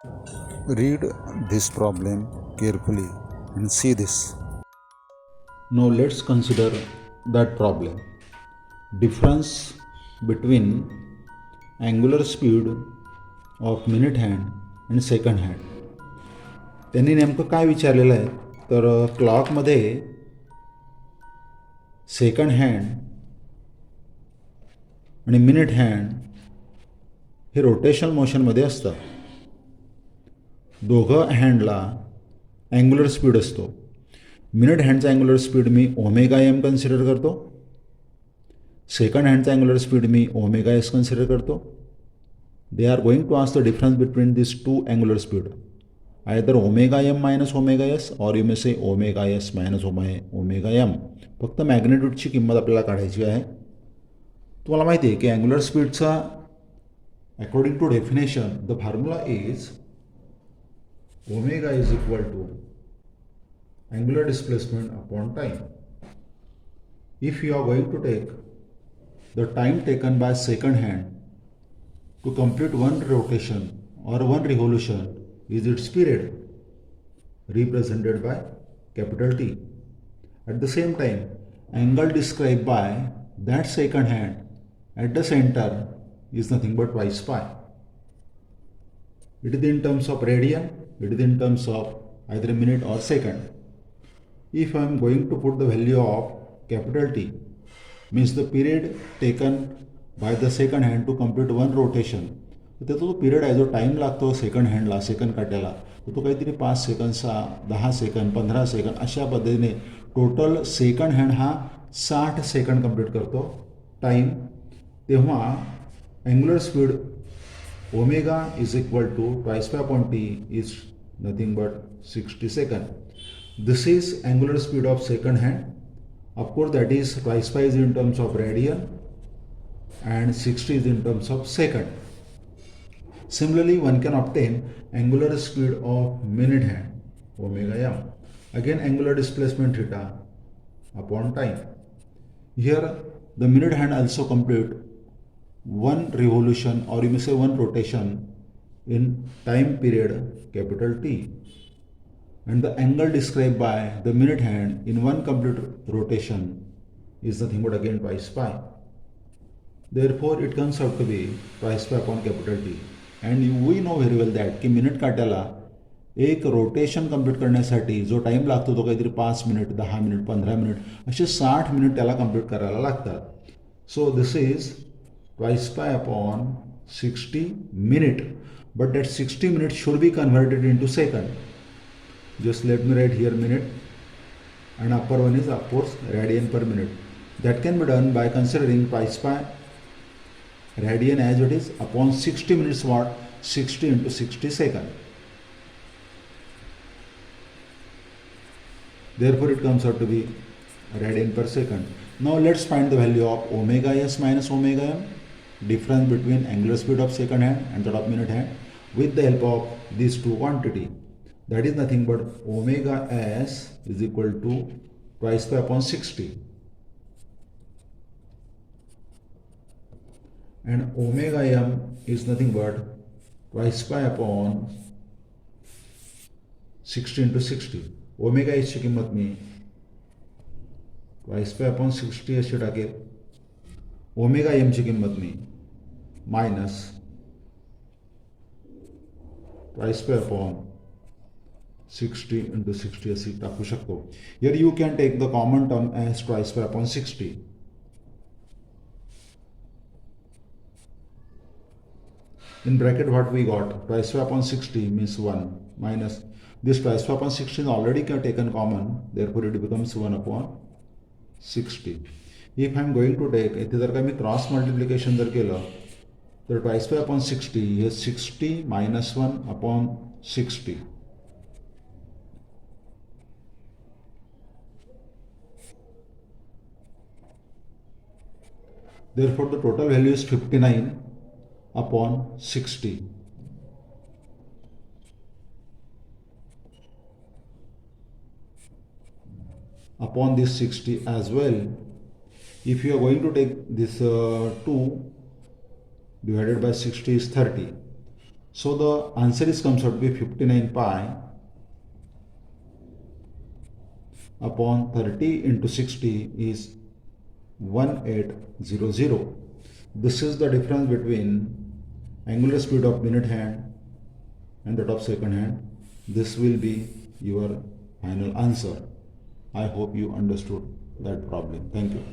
Read this problem carefully and see this. Now let's consider that problem. Difference between angular speed of minute hand and second hand. त्यांनी नेमकं काय विचारलेलं आहे तर क्लॉकमध्ये second hand आणि मिनिट हँड हे रोटेशनल मोशनमध्ये असतात. दोघं हँडला अँग्युलर स्पीड असतो. मिनिट हँडचा अँग्युलर स्पीड मी ओमेगा एम कन्सिडर करतो. सेकंड हँडचा अँग्युलर स्पीड मी ओमेगा एस कन्सिडर करतो. They are going to ask the difference between this two angular speed, either omega M minus omega S or you may say omega S minus omega M. फक्त मॅग्नेट्यूडची किंमत आपल्याला काढायची आहे. तुम्हाला माहिती आहे की अँग्युलर स्पीडचा according to definition the formula is omega is equal to angular displacement upon time. If you are going to take the time taken by second hand to complete one rotation or one revolution is its period, represented by capital T. At the same time, angle described by that second hand at the center is nothing but twice pi. It is in terms of radian, it is in terms of either minute or second. If I am going to put the value of capital T, means the period taken by the second hand to complete one rotation, तर त्याचा जो period आहे, जो time लागतो second हँडला, second काट्याला, तर तो काहीतरी 5 सेकंदचा, 10 second, 15 second अशा पद्धतीने टोटल सेकंड हँड हा 60 सेकंड कंप्लीट करतो टाईम. तेव्हा angular speed omega is equal to twice pi upon T is nothing but 60 second. This is angular speed of second hand. Of course, that is twice pi is in terms of radian and 60 is in terms of second. Similarly, one can obtain angular speed of minute hand omega m. Again, angular displacement theta upon time. Here, the minute hand also complete one revolution or you may say one rotation in time period capital T. And the angle described by the minute hand in one complete rotation is nothing but again twice pi. Therefore, it comes out to be twice pi upon capital T. And we know very well that की minute काट्याला एक rotation complete करण्यासाठी जो time लागतो तो काहीतरी 5 minute, 10 minute, 15 minute असे 60 minute त्याला complete करायला लागतात. So this is twice pi upon 60 minute. But that 60 minutes should be converted into second. Just let me write here minute, and upper one is of course radian per minute. That can be done by considering twice pi radian as it is upon 60 minutes what 60 into 60 second. Therefore it comes out to be radian per second. Now let's find the value of omega s minus omega m, difference between angular speed of second hand and that of minute hand, with the help of these two quantity. That is nothing but omega s is equal to twice pi upon 60 and omega m is nothing but twice pi upon 60 into 60. Omega एसची किंमत मी twice pi upon 60 अशी टाकेल. Omega एमची किंमत मी minus twice pi upon 60 into 60 अशी टाकू शकतो. Here you can take the common term as twice pi upon 60. In bracket what we got, twice pi upon 60 means 1 minus this twice pi upon 60 is already taken common, therefore it becomes 1 upon 60. If I am going to take, इथे जर का मी cross multiplication जर केलं तर twice pi upon 60 hey 60 minus 1 upon 60. Therefore, the total value is 59 upon 60. Upon this 60 as well, if you are going to take this 2 divided by 60 is 30. So the answer is comes out to be 59 pi upon 30 into 60 is 1800. This is the difference between angular speed of minute hand and that of second hand. This will be your final answer. I hope you understood that problem. Thank you.